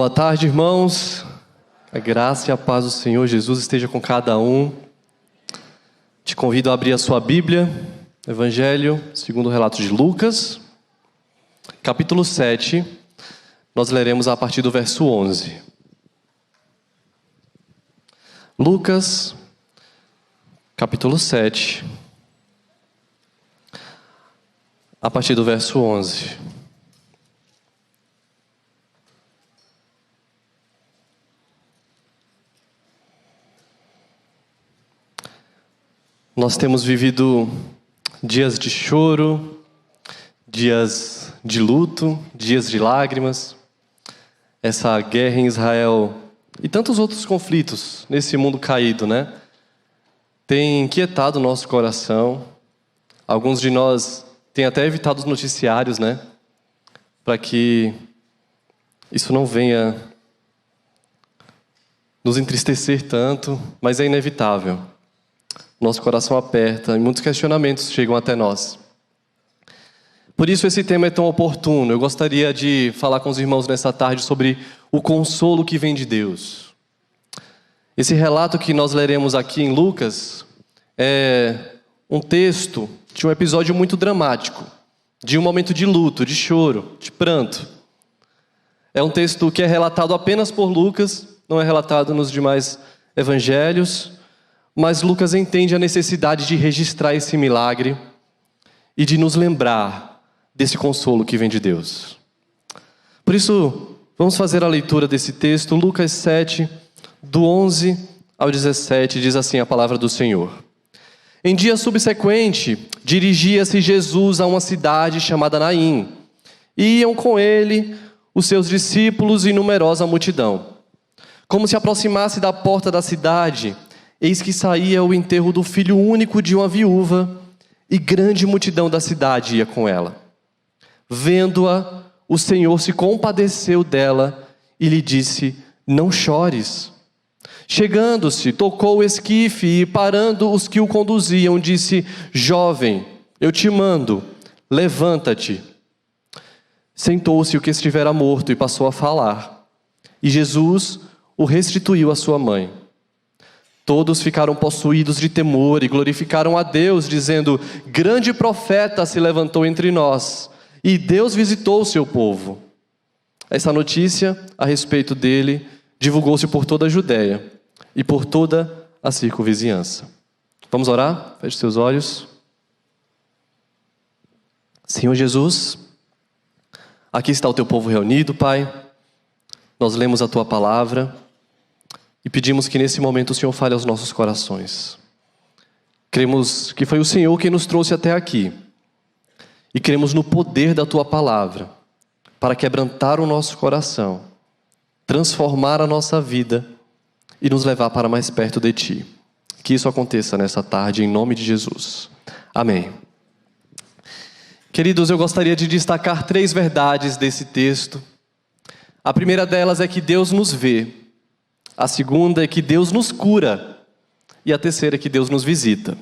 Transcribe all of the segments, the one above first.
Boa tarde, irmãos. A graça e a paz do Senhor Jesus esteja com cada um. Te convido a abrir a sua Bíblia, Evangelho segundo o relato de Lucas, capítulo 7. Nós leremos a partir do verso 11. Lucas, capítulo 7, a partir do verso 11. Nós temos vivido dias de choro, dias de luto, dias de lágrimas. Essa guerra em Israel e tantos outros conflitos nesse mundo caído, né? Tem inquietado o nosso coração. Alguns de nós têm até evitado os noticiários, né? Para que isso não venha nos entristecer tanto, mas é inevitável. Nosso coração aperta e muitos questionamentos chegam até nós. Por isso esse tema é tão oportuno. Eu gostaria de falar com os irmãos nessa tarde sobre o consolo que vem de Deus. Esse relato que nós leremos aqui em Lucas é um texto de um episódio muito dramático, de um momento de luto, de choro, de pranto. É um texto que é relatado apenas por Lucas, não é relatado nos demais evangelhos. Mas Lucas entende a necessidade de registrar esse milagre e de nos lembrar desse consolo que vem de Deus. Por isso, vamos fazer a leitura desse texto. Lucas 7, do 11 ao 17, diz assim a palavra do Senhor. Em dia subsequente, dirigia-se Jesus a uma cidade chamada Naim. E iam com ele os seus discípulos e numerosa multidão. Como se aproximasse da porta da cidade, eis que saía o enterro do filho único de uma viúva, e grande multidão da cidade ia com ela. Vendo-a, o Senhor se compadeceu dela e lhe disse: não chores. Chegando-se, tocou o esquife e, parando os que o conduziam, disse: jovem, eu te mando, levanta-te. Sentou-se o que estivera morto e passou a falar. E Jesus o restituiu à sua mãe. Todos ficaram possuídos de temor e glorificaram a Deus, dizendo: grande profeta se levantou entre nós, e Deus visitou o seu povo. Essa notícia a respeito dele divulgou-se por toda a Judéia e por toda a circunvizinhança. Vamos orar? Feche seus olhos. Senhor Jesus, aqui está o teu povo reunido, Pai. Nós lemos a tua palavra e pedimos que nesse momento o Senhor fale aos nossos corações. Cremos que foi o Senhor quem nos trouxe até aqui. E cremos no poder da tua palavra para quebrantar o nosso coração, transformar a nossa vida e nos levar para mais perto de ti. Que isso aconteça nessa tarde, em nome de Jesus. Amém. Queridos, eu gostaria de destacar 3 verdades desse texto. A primeira delas é que Deus nos vê. A segunda é que Deus nos cura. E a terceira é que Deus nos visita.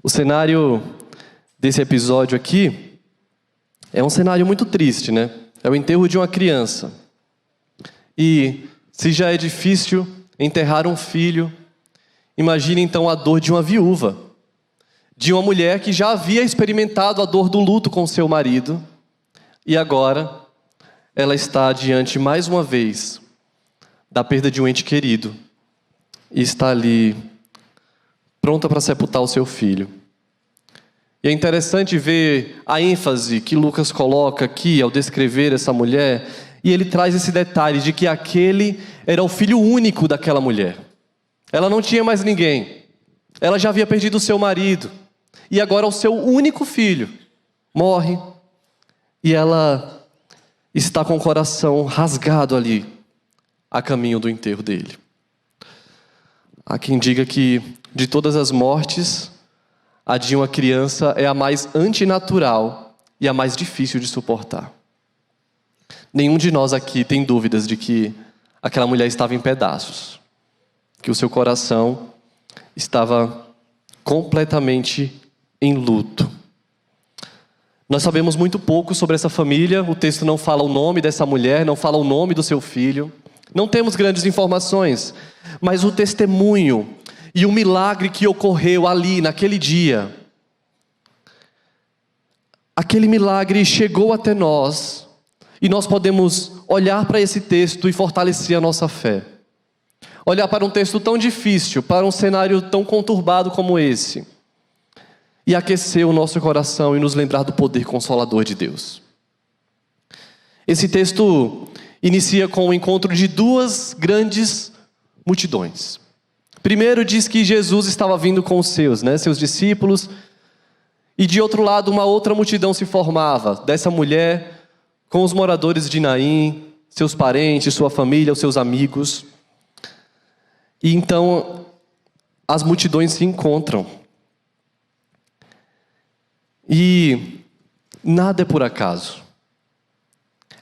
O cenário desse episódio aqui é um cenário muito triste, né? É o enterro de uma criança. E se já é difícil enterrar um filho, imagine então a dor de uma viúva. De uma mulher que já havia experimentado a dor do luto com seu marido. E agora ela está diante mais uma vez da perda de um ente querido, e está ali, pronta para sepultar o seu filho. E é interessante ver a ênfase que Lucas coloca aqui ao descrever essa mulher, e ele traz esse detalhe de que aquele era o filho único daquela mulher. Ela não tinha mais ninguém, ela já havia perdido o seu marido, e agora o seu único filho morre, e ela está com o coração rasgado ali, a caminho do enterro dele. Há quem diga que de todas as mortes, a de uma criança é a mais antinatural e a mais difícil de suportar. Nenhum de nós aqui tem dúvidas de que aquela mulher estava em pedaços, que o seu coração estava completamente em luto. Nós sabemos muito pouco sobre essa família, o texto não fala o nome dessa mulher, não fala o nome do seu filho. Não temos grandes informações, mas o testemunho e o milagre que ocorreu ali, naquele dia, aquele milagre chegou até nós, e nós podemos olhar para esse texto e fortalecer a nossa fé. Olhar para um texto tão difícil, para um cenário tão conturbado como esse, e aquecer o nosso coração e nos lembrar do poder consolador de Deus. Esse texto inicia com o encontro de duas grandes multidões. Primeiro diz que Jesus estava vindo com os seus discípulos, e de outro lado uma outra multidão se formava, dessa mulher com os moradores de Naim, seus parentes, sua família, os seus amigos. E então as multidões se encontram. E nada é por acaso.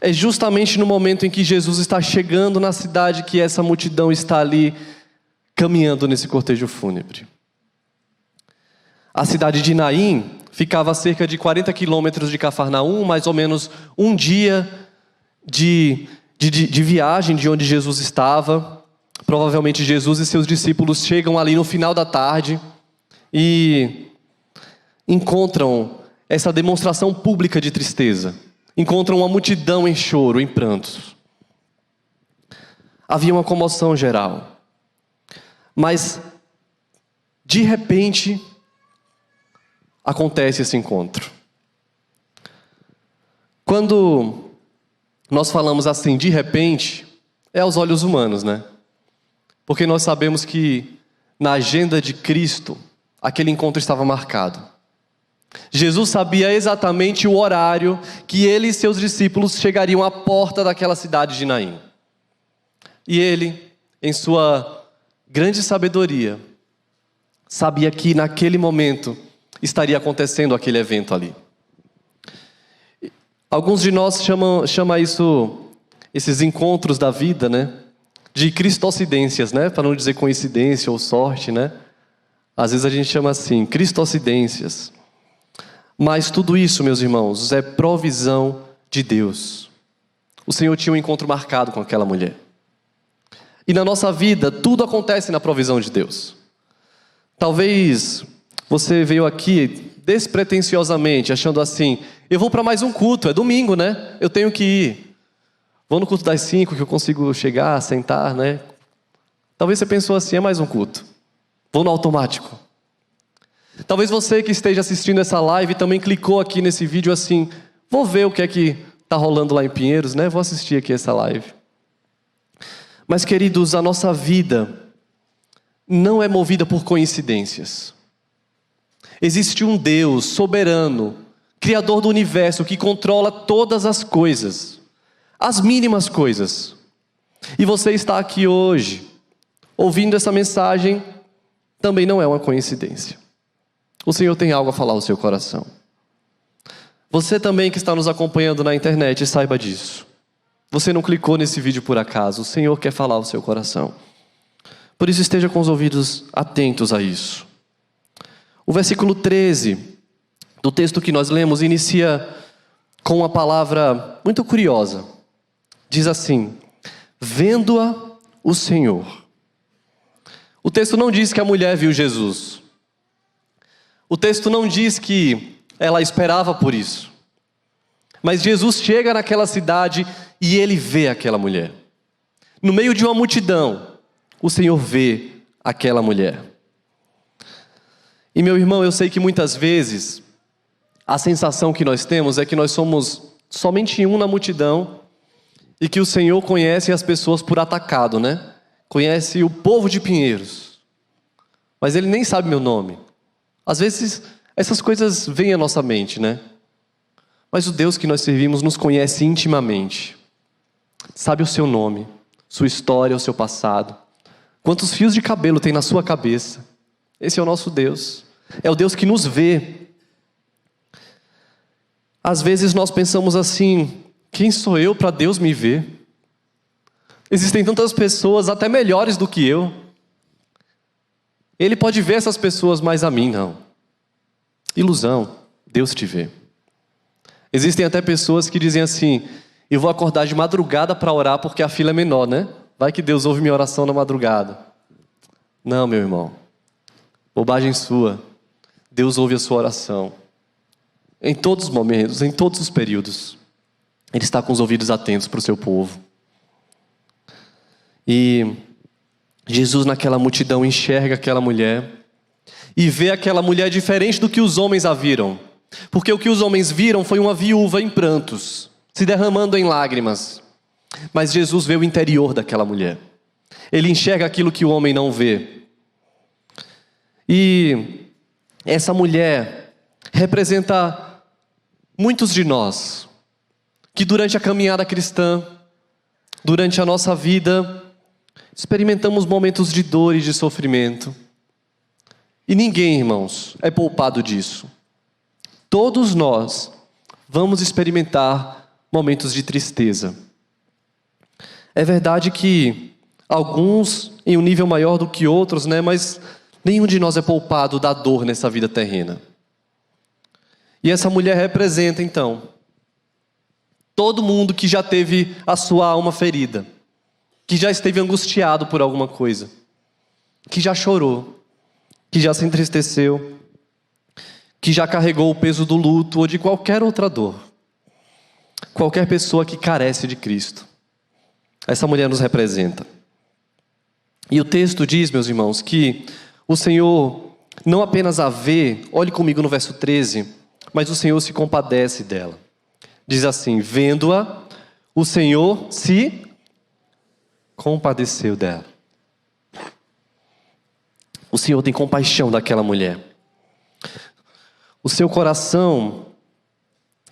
É justamente no momento em que Jesus está chegando na cidade que essa multidão está ali caminhando nesse cortejo fúnebre. A cidade de Naim ficava a cerca de 40 quilômetros de Cafarnaum, mais ou menos um dia de viagem de onde Jesus estava. Provavelmente Jesus e seus discípulos chegam ali no final da tarde e encontram essa demonstração pública de tristeza. Encontram uma multidão em choro, em prantos. Havia uma comoção geral. Mas, de repente, acontece esse encontro. Quando nós falamos assim, de repente, é aos olhos humanos, né? Porque nós sabemos que na agenda de Cristo, aquele encontro estava marcado. Jesus sabia exatamente o horário que ele e seus discípulos chegariam à porta daquela cidade de Naim. E ele, em sua grande sabedoria, sabia que naquele momento estaria acontecendo aquele evento ali. Alguns de nós chamam isso, esses encontros da vida, né, de cristocidências, né, para não dizer coincidência ou sorte, né? Às vezes a gente chama assim, cristocidências. Mas tudo isso, meus irmãos, é provisão de Deus. O Senhor tinha um encontro marcado com aquela mulher. E na nossa vida, tudo acontece na provisão de Deus. Talvez você veio aqui despretensiosamente, achando assim, eu vou para mais um culto, é domingo, né? Eu tenho que ir. Vou no culto das 5 que eu consigo chegar, sentar, né? Talvez você pensou assim, é mais um culto. Vou no automático. Talvez você que esteja assistindo essa live também clicou aqui nesse vídeo assim, vou ver o que é que está rolando lá em Pinheiros, né? Vou assistir aqui essa live. Mas, queridos, a nossa vida não é movida por coincidências. Existe um Deus soberano, Criador do universo, que controla todas as coisas, as mínimas coisas. E você está aqui hoje, ouvindo essa mensagem, também não é uma coincidência. O Senhor tem algo a falar ao seu coração. Você também que está nos acompanhando na internet, saiba disso. Você não clicou nesse vídeo por acaso. O Senhor quer falar ao seu coração. Por isso esteja com os ouvidos atentos a isso. O versículo 13 do texto que nós lemos inicia com uma palavra muito curiosa. Diz assim, vendo-a o Senhor. O texto não diz que a mulher viu Jesus. O texto não diz que ela esperava por isso. Mas Jesus chega naquela cidade e ele vê aquela mulher. No meio de uma multidão, o Senhor vê aquela mulher. E meu irmão, eu sei que muitas vezes a sensação que nós temos é que nós somos somente um na multidão e que o Senhor conhece as pessoas por atacado, né? Conhece o povo de Pinheiros. Mas Ele nem sabe meu nome. Às vezes, essas coisas vêm à nossa mente, né? Mas o Deus que nós servimos nos conhece intimamente. Sabe o seu nome, sua história, o seu passado. Quantos fios de cabelo tem na sua cabeça. Esse é o nosso Deus. É o Deus que nos vê. Às vezes nós pensamos assim, quem sou eu para Deus me ver? Existem tantas pessoas até melhores do que eu. Ele pode ver essas pessoas, mas a mim não. Ilusão, Deus te vê. Existem até pessoas que dizem assim: eu vou acordar de madrugada para orar porque a fila é menor, né? Vai que Deus ouve minha oração na madrugada. Não, meu irmão. Bobagem sua. Deus ouve a sua oração. Em todos os momentos, em todos os períodos. Ele está com os ouvidos atentos para o seu povo. E Jesus naquela multidão enxerga aquela mulher e vê aquela mulher diferente do que os homens a viram. Porque o que os homens viram foi uma viúva em prantos, se derramando em lágrimas. Mas Jesus vê o interior daquela mulher. Ele enxerga aquilo que o homem não vê. E essa mulher representa muitos de nós, que durante a caminhada cristã, durante a nossa vida, experimentamos momentos de dor e de sofrimento. E ninguém, irmãos, é poupado disso. Todos nós vamos experimentar momentos de tristeza. É verdade que alguns em um nível maior do que outros, né? Mas nenhum de nós é poupado da dor nessa vida terrena. E essa mulher representa, então, todo mundo que já teve a sua alma ferida, que já esteve angustiado por alguma coisa, que já chorou, que já se entristeceu, que já carregou o peso do luto ou de qualquer outra dor. Qualquer pessoa que carece de Cristo. Essa mulher nos representa. E o texto diz, meus irmãos, que o Senhor não apenas a vê, olhe comigo no verso 13, mas o Senhor se compadece dela. Diz assim: vendo-a, o Senhor se compadeceu dela. O Senhor tem compaixão daquela mulher. O seu coração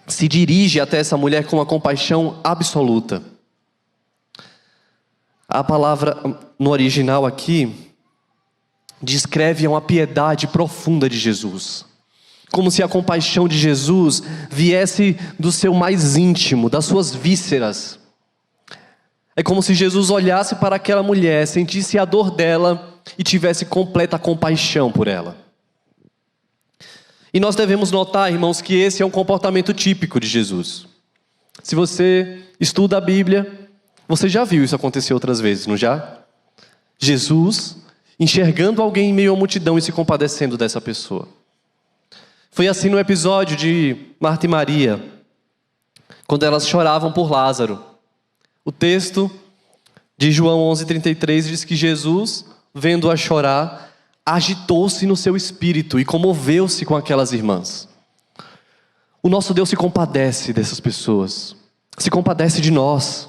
se dirige até essa mulher com uma compaixão absoluta. A palavra no original aqui descreve uma piedade profunda de Jesus. Como se a compaixão de Jesus viesse do seu mais íntimo, das suas vísceras. É como se Jesus olhasse para aquela mulher, sentisse a dor dela e tivesse completa compaixão por ela. E nós devemos notar, irmãos, que esse é um comportamento típico de Jesus. Se você estuda a Bíblia, você já viu isso acontecer outras vezes, não já? Jesus enxergando alguém em meio à multidão e se compadecendo dessa pessoa. Foi assim no episódio de Marta e Maria, quando elas choravam por Lázaro. O texto de João 11:33 diz que Jesus, vendo-a chorar, agitou-se no seu espírito e comoveu-se com aquelas irmãs. O nosso Deus se compadece dessas pessoas, se compadece de nós.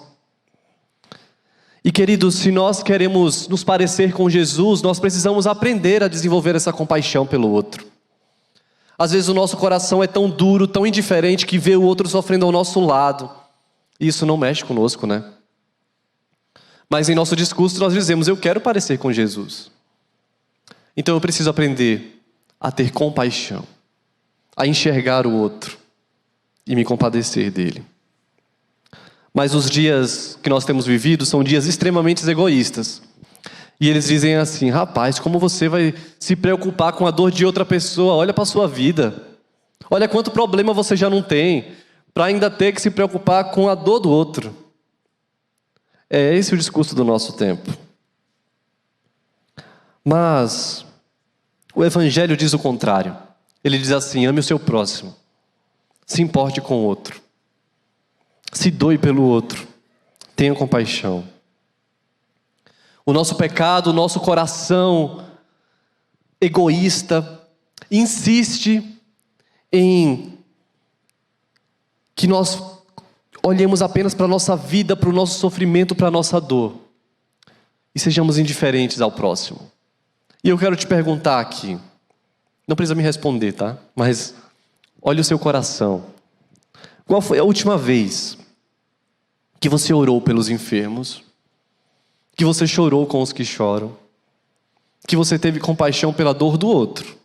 E queridos, se nós queremos nos parecer com Jesus, nós precisamos aprender a desenvolver essa compaixão pelo outro. Às vezes o nosso coração é tão duro, tão indiferente, que vê o outro sofrendo ao nosso lado. E isso não mexe conosco, né? Mas em nosso discurso nós dizemos: eu quero parecer com Jesus. Então eu preciso aprender a ter compaixão, a enxergar o outro e me compadecer dele. Mas os dias que nós temos vivido são dias extremamente egoístas. E eles dizem assim: rapaz, como você vai se preocupar com a dor de outra pessoa? Olha para a sua vida. Olha quanto problema você já não tem, para ainda ter que se preocupar com a dor do outro. É esse o discurso do nosso tempo. Mas o Evangelho diz o contrário. Ele diz assim: ame o seu próximo, se importe com o outro, se doe pelo outro, tenha compaixão. O nosso pecado, o nosso coração egoísta insiste em que nós olhemos apenas para a nossa vida, para o nosso sofrimento, para a nossa dor e sejamos indiferentes ao próximo. E eu quero te perguntar aqui, não precisa me responder, tá? Mas olhe o seu coração. Qual foi a última vez que você orou pelos enfermos? Que você chorou com os que choram? Que você teve compaixão pela dor do outro?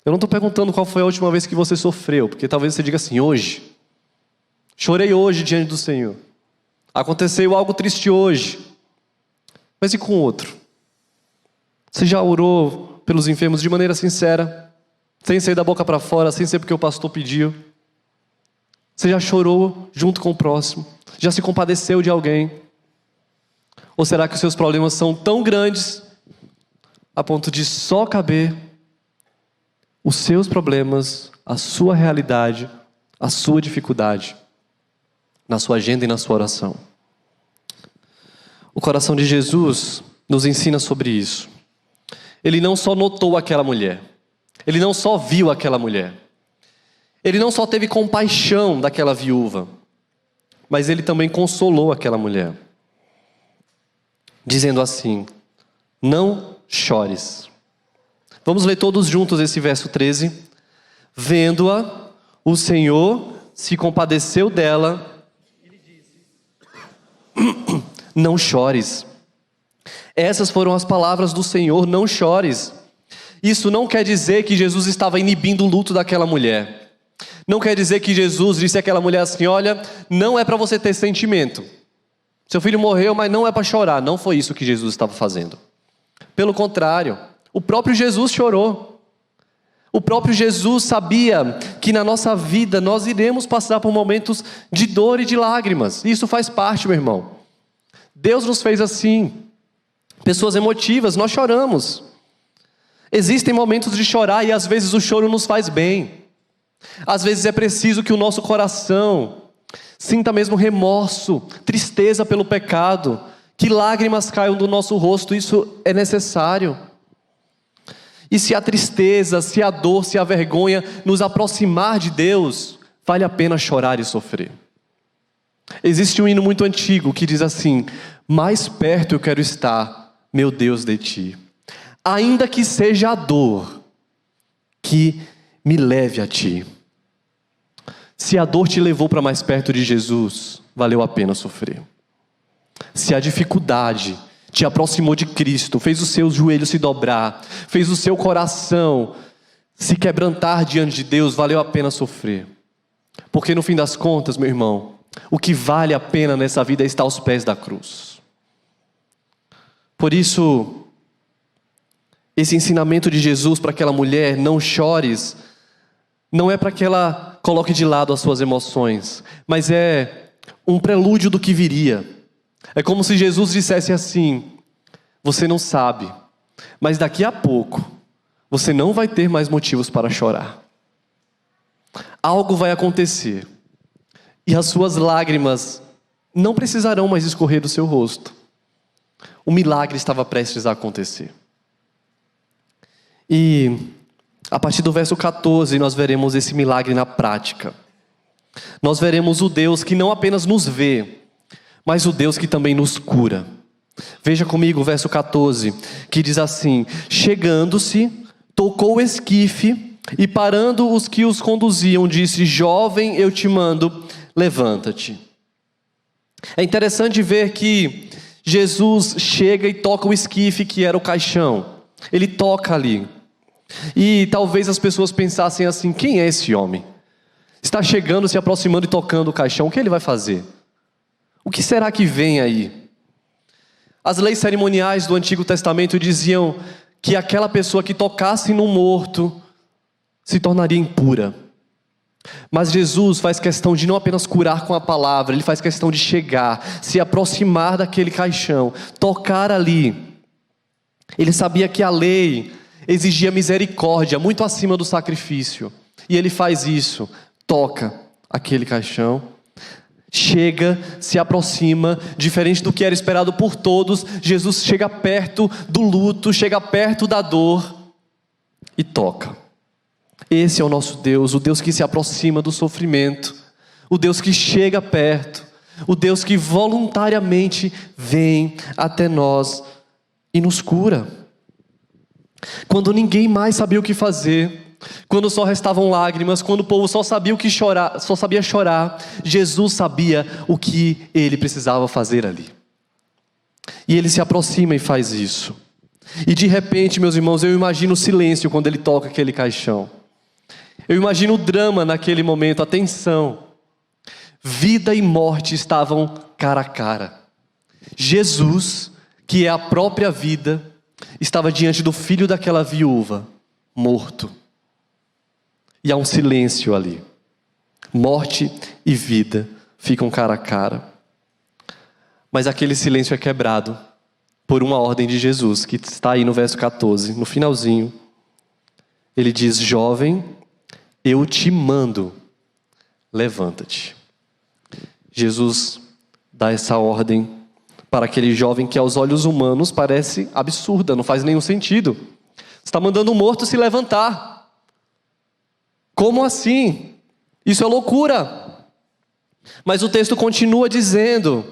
Eu não estou perguntando qual foi a última vez que você sofreu, porque talvez você diga assim: hoje. Chorei hoje diante do Senhor. Aconteceu algo triste hoje. Mas e com o outro? Você já orou pelos enfermos de maneira sincera? Sem sair da boca para fora, sem ser porque o pastor pediu? Você já chorou junto com o próximo? Já se compadeceu de alguém? Ou será que os seus problemas são tão grandes a ponto de só caber os seus problemas, a sua realidade, a sua dificuldade na sua agenda e na sua oração? O coração de Jesus nos ensina sobre isso. Ele não só notou aquela mulher, ele não só viu aquela mulher, ele não só teve compaixão daquela viúva, mas ele também consolou aquela mulher, dizendo assim: não chores. Vamos ler todos juntos esse verso 13. Vendo-a, o Senhor se compadeceu dela e lhe disse: não chores. Essas foram as palavras do Senhor: não chores. Isso não quer dizer que Jesus estava inibindo o luto daquela mulher. Não quer dizer que Jesus disse àquela mulher assim: olha, não é para você ter sentimento. Seu filho morreu, mas não é para chorar. Não foi isso que Jesus estava fazendo. Pelo contrário, o próprio Jesus chorou. O próprio Jesus sabia que na nossa vida nós iremos passar por momentos de dor e de lágrimas. Isso faz parte, meu irmão. Deus nos fez assim. Pessoas emotivas, nós choramos. Existem momentos de chorar e às vezes o choro nos faz bem. Às vezes é preciso que o nosso coração sinta mesmo remorso, tristeza pelo pecado, que lágrimas caiam do nosso rosto. Isso é necessário. E se a tristeza, se a dor, se a vergonha nos aproximar de Deus, vale a pena chorar e sofrer. Existe um hino muito antigo que diz assim: mais perto eu quero estar, meu Deus, de ti, ainda que seja a dor que me leve a ti. Se a dor te levou para mais perto de Jesus, valeu a pena sofrer. Se a dificuldade te aproximou de Cristo, fez os seus joelhos se dobrar, fez o seu coração se quebrantar diante de Deus, valeu a pena sofrer. Porque no fim das contas, meu irmão, o que vale a pena nessa vida é estar aos pés da cruz. Por isso, esse ensinamento de Jesus para aquela mulher: não chores, não é para que ela coloque de lado as suas emoções, mas é um prelúdio do que viria. É como se Jesus dissesse assim: você não sabe, mas daqui a pouco você não vai ter mais motivos para chorar. Algo vai acontecer e as suas lágrimas não precisarão mais escorrer do seu rosto. O milagre estava prestes a acontecer. E a partir do verso 14 nós veremos esse milagre na prática. Nós veremos o Deus que não apenas nos vê, mas o Deus que também nos cura. Veja comigo o verso 14, que diz assim: chegando-se, tocou o esquife e parando os que os conduziam, disse: jovem, eu te mando, levanta-te. É interessante ver que Jesus chega e toca o esquife, que era o caixão. Ele toca ali. E talvez as pessoas pensassem assim: quem é esse homem? Está chegando, se aproximando e tocando o caixão, o que ele vai fazer? O que será que vem aí? As leis cerimoniais do Antigo Testamento diziam que aquela pessoa que tocasse num morto se tornaria impura. Mas Jesus faz questão de não apenas curar com a palavra, ele faz questão de chegar, se aproximar daquele caixão, tocar ali. Ele sabia que a lei exigia misericórdia, muito acima do sacrifício. E ele faz isso, toca aquele caixão, chega, se aproxima, diferente do que era esperado por todos. Jesus chega perto do luto, chega perto da dor e toca. Esse é o nosso Deus, o Deus que se aproxima do sofrimento, o Deus que chega perto, o Deus que voluntariamente vem até nós e nos cura. Quando ninguém mais sabia o que fazer, quando só restavam lágrimas, quando o povo só sabia chorar, Jesus sabia o que ele precisava fazer ali. E ele se aproxima e faz isso. E de repente, meus irmãos, eu imagino o silêncio quando ele toca aquele caixão. Eu imagino o drama naquele momento, a tensão. Vida e morte estavam cara a cara. Jesus, que é a própria vida, estava diante do filho daquela viúva, morto. E há um silêncio ali. Morte e vida ficam cara a cara. Mas aquele silêncio é quebrado por uma ordem de Jesus, que está aí no verso 14, no finalzinho. Ele diz: jovem, eu te mando, levanta-te. Jesus dá essa ordem para aquele jovem que aos olhos humanos parece absurda, não faz nenhum sentido. Você está mandando um morto se levantar. Como assim? Isso é loucura. Mas o texto continua dizendo,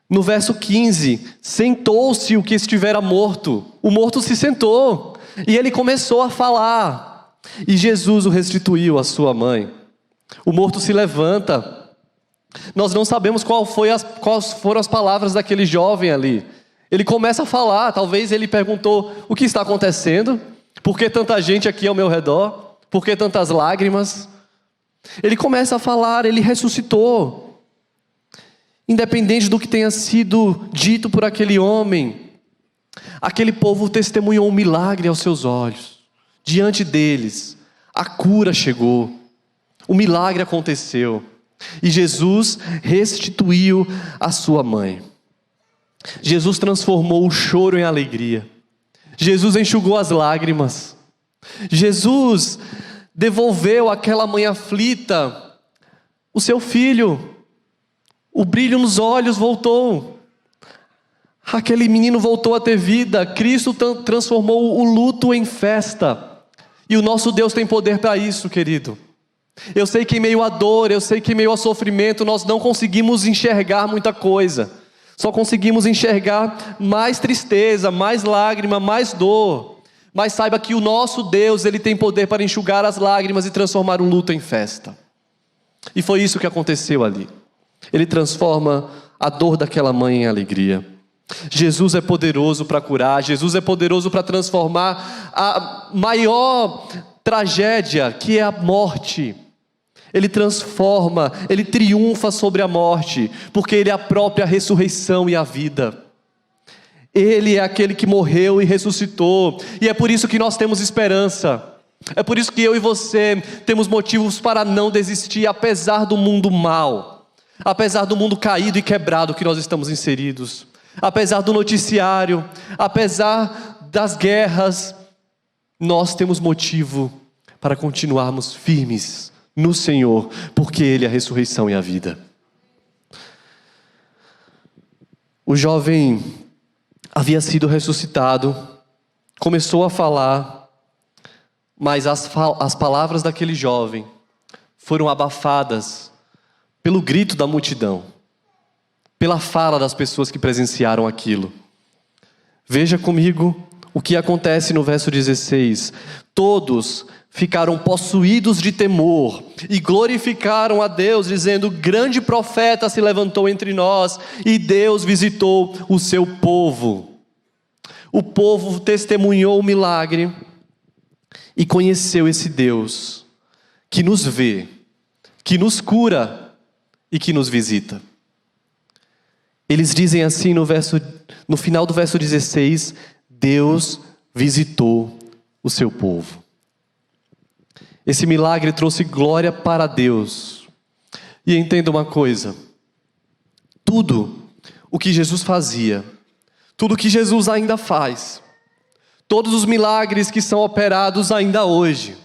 no verso 15, sentou-se o que estivera morto. O morto se sentou e ele começou a falar. E Jesus o restituiu à sua mãe. O morto se levanta. Nós não sabemos quais foram as palavras daquele jovem ali. Ele começa a falar, talvez ele perguntou: o que está acontecendo? Por que tanta gente aqui ao meu redor? Por que tantas lágrimas? Ele começa a falar, ele ressuscitou. Independente do que tenha sido dito por aquele homem, aquele povo testemunhou um milagre aos seus olhos. Diante deles, a cura chegou, o milagre aconteceu. E Jesus restituiu a sua mãe. Jesus transformou o choro em alegria. Jesus enxugou as lágrimas. Jesus devolveu àquela mãe aflita o seu filho. O brilho nos olhos voltou. Aquele menino voltou a ter vida. Cristo transformou o luto em festa. E o nosso Deus tem poder para isso, querido. Eu sei que em meio à dor, eu sei que em meio ao sofrimento, nós não conseguimos enxergar muita coisa. Só conseguimos enxergar mais tristeza, mais lágrima, mais dor. Mas saiba que o nosso Deus, Ele tem poder para enxugar as lágrimas e transformar o luto em festa. E foi isso que aconteceu ali. Ele transforma a dor daquela mãe em alegria. Jesus é poderoso para curar, Jesus é poderoso para transformar a maior tragédia, que é a morte. Ele transforma, Ele triunfa sobre a morte, porque Ele é a própria ressurreição e a vida. Ele é aquele que morreu e ressuscitou, e é por isso que nós temos esperança. É por isso que eu e você temos motivos para não desistir, apesar do mundo mau, apesar do mundo caído e quebrado que nós estamos inseridos, apesar do noticiário, apesar das guerras, nós temos motivo para continuarmos firmes no Senhor, porque Ele é a ressurreição e a vida. O jovem havia sido ressuscitado, começou a falar, mas as palavras daquele jovem foram abafadas pelo grito da multidão, pela fala das pessoas que presenciaram aquilo. Veja comigo o que acontece no verso 16. Todos ficaram possuídos de temor e glorificaram a Deus, dizendo: grande profeta se levantou entre nós e Deus visitou o seu povo. O povo testemunhou o milagre e conheceu esse Deus que nos vê, que nos cura e que nos visita. Eles dizem assim no final do verso 16: Deus visitou o seu povo. Esse milagre trouxe glória para Deus. E entenda uma coisa: tudo o que Jesus fazia, tudo o que Jesus ainda faz, todos os milagres que são operados ainda hoje,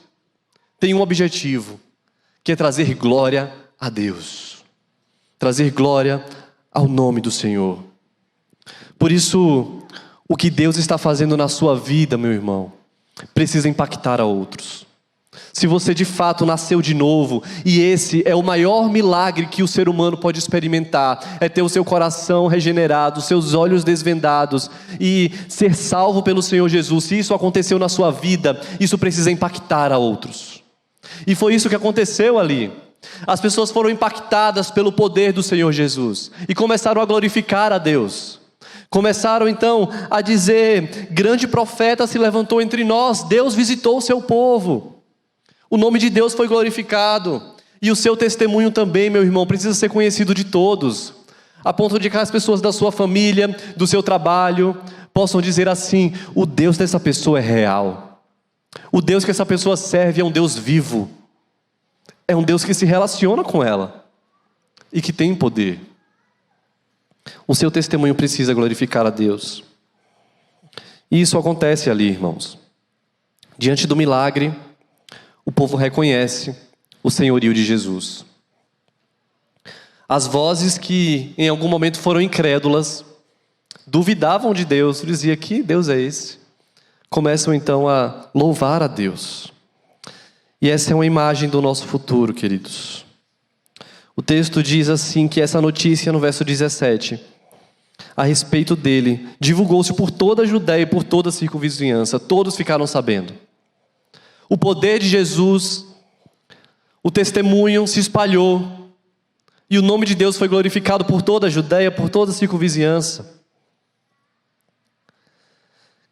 tem um objetivo, que é trazer glória a Deus, trazer glória ao nome do Senhor. Por isso, o que Deus está fazendo na sua vida, meu irmão, precisa impactar a outros. Se você de fato nasceu de novo, e esse é o maior milagre que o ser humano pode experimentar, é ter o seu coração regenerado, seus olhos desvendados e ser salvo pelo Senhor Jesus. Se isso aconteceu na sua vida, isso precisa impactar a outros. E foi isso que aconteceu ali. As pessoas foram impactadas pelo poder do Senhor Jesus e começaram a glorificar a Deus. Começaram então a dizer: grande profeta se levantou entre nós, Deus visitou o seu povo. O nome de Deus foi glorificado, e o seu testemunho também, meu irmão, precisa ser conhecido de todos, a ponto de que as pessoas da sua família, do seu trabalho, possam dizer assim: o Deus dessa pessoa é real, o Deus que essa pessoa serve é um Deus vivo, É um Deus que se relaciona com ela e que tem poder. O seu testemunho precisa glorificar a Deus. E isso acontece ali, irmãos. Diante do milagre, o povo reconhece o senhorio de Jesus. As vozes que em algum momento foram incrédulas, duvidavam de Deus, diziam: que Deus é esse? Começam então a louvar a Deus. E essa é uma imagem do nosso futuro, queridos. O texto diz assim, que essa notícia no verso 17, a respeito dele, divulgou-se por toda a Judéia e por toda a circunvizinhança. Todos ficaram sabendo. O poder de Jesus, o testemunho se espalhou, e o nome de Deus foi glorificado por toda a Judéia, por toda a circunvizinhança.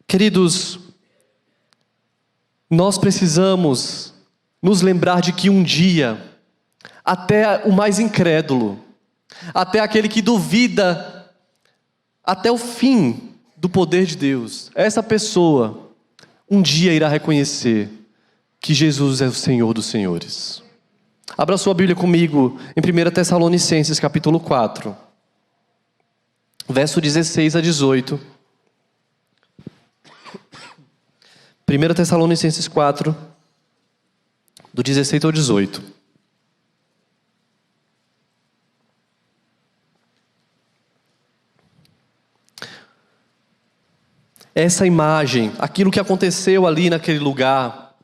Queridos, nós precisamos nos lembrar de que um dia, até o mais incrédulo, até aquele que duvida, até o fim do poder de Deus, essa pessoa um dia irá reconhecer que Jesus é o Senhor dos senhores. Abra sua Bíblia comigo em 1 Tessalonicenses capítulo 4, verso 16 a 18. 1 Tessalonicenses 4, do 16 ao 18. Essa imagem, aquilo que aconteceu ali naquele lugar,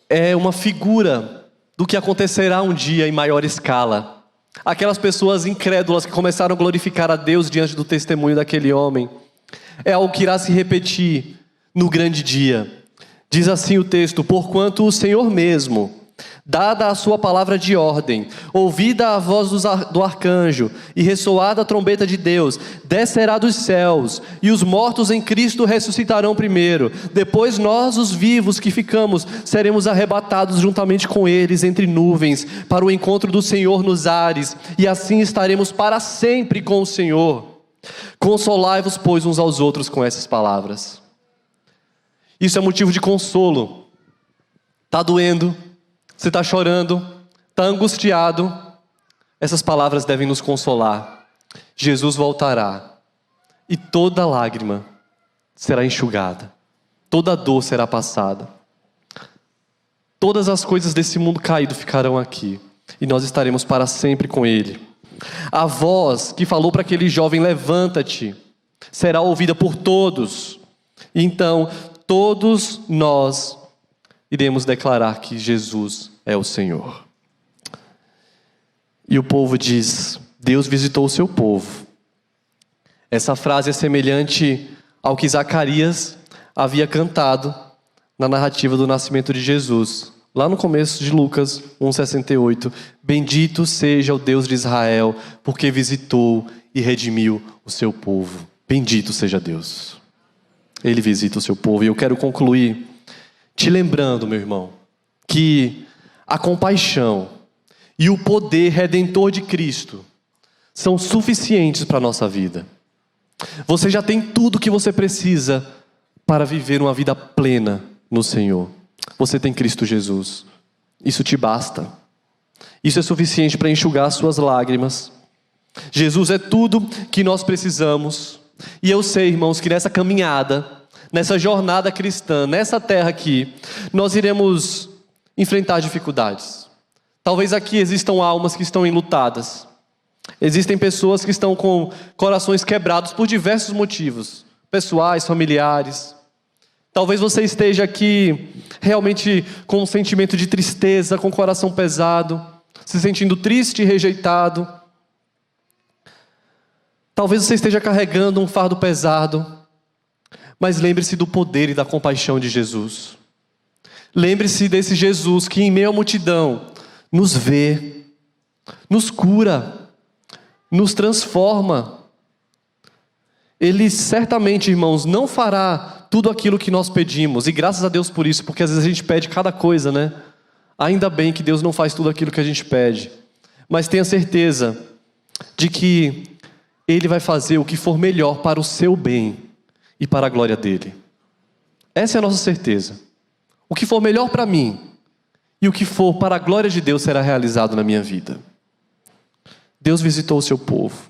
é uma figura do que acontecerá um dia em maior escala. Aquelas pessoas incrédulas que começaram a glorificar a Deus diante do testemunho daquele homem, é algo que irá se repetir no grande dia. Diz assim o texto: porquanto o Senhor mesmo, dada a sua palavra de ordem, ouvida a voz do arcanjo e ressoada a trombeta de Deus, descerá dos céus, e os mortos em Cristo ressuscitarão primeiro. Depois nós, os vivos que ficamos, seremos arrebatados juntamente com eles entre nuvens, para o encontro do Senhor nos ares, e assim estaremos para sempre com o Senhor. Consolai-vos, pois, uns aos outros com essas palavras. Isso é motivo de consolo. Está doendo, você está chorando, está angustiado. Essas palavras devem nos consolar. Jesus voltará e toda lágrima será enxugada, toda dor será passada. Todas as coisas desse mundo caído ficarão aqui e nós estaremos para sempre com Ele. A voz que falou para aquele jovem: levanta-te, será ouvida por todos. E então todos nós iremos declarar que Jesus é o Senhor. E o povo diz: Deus visitou o seu povo. Essa frase é semelhante ao que Zacarias havia cantado na narrativa do nascimento de Jesus, lá no começo de Lucas 1,68. Bendito seja o Deus de Israel, porque visitou e redimiu o seu povo. Bendito seja Deus. Ele visita o seu povo. E eu quero concluir te lembrando, meu irmão, que a compaixão e o poder redentor de Cristo são suficientes para a nossa vida. Você já tem tudo que você precisa para viver uma vida plena no Senhor. Você tem Cristo Jesus. Isso te basta. Isso é suficiente para enxugar as suas lágrimas. Jesus é tudo que nós precisamos. E eu sei, irmãos, que nessa caminhada, nessa jornada cristã, nessa terra aqui, nós iremos enfrentar dificuldades. Talvez aqui existam almas que estão enlutadas. Existem pessoas que estão com corações quebrados por diversos motivos, pessoais, familiares. Talvez você esteja aqui realmente com um sentimento de tristeza, com o coração pesado, se sentindo triste e rejeitado. Talvez você esteja carregando um fardo pesado, mas lembre-se do poder e da compaixão de Jesus. Lembre-se desse Jesus que em meio à multidão nos vê, nos cura, nos transforma. Ele certamente, irmãos, não fará tudo aquilo que nós pedimos, e graças a Deus por isso, porque às vezes a gente pede cada coisa, né? Ainda bem que Deus não faz tudo aquilo que a gente pede, mas tenha certeza de que Ele vai fazer o que for melhor para o seu bem e para a glória dele. Essa é a nossa certeza. O que for melhor para mim E o que for para a glória de Deus será realizado na minha vida. Deus visitou o seu povo.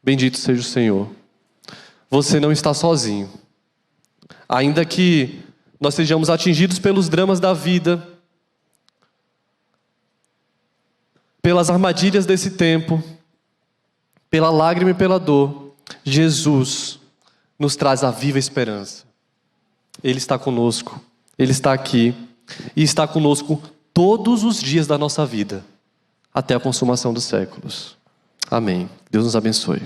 Bendito seja o Senhor. Você não está sozinho. Ainda que nós sejamos atingidos pelos dramas da vida, pelas armadilhas desse tempo, pela lágrima e pela dor, Jesus nos traz a viva esperança. Ele está conosco, Ele está aqui e está conosco todos os dias da nossa vida, até a consumação dos séculos. Amém. Deus nos abençoe.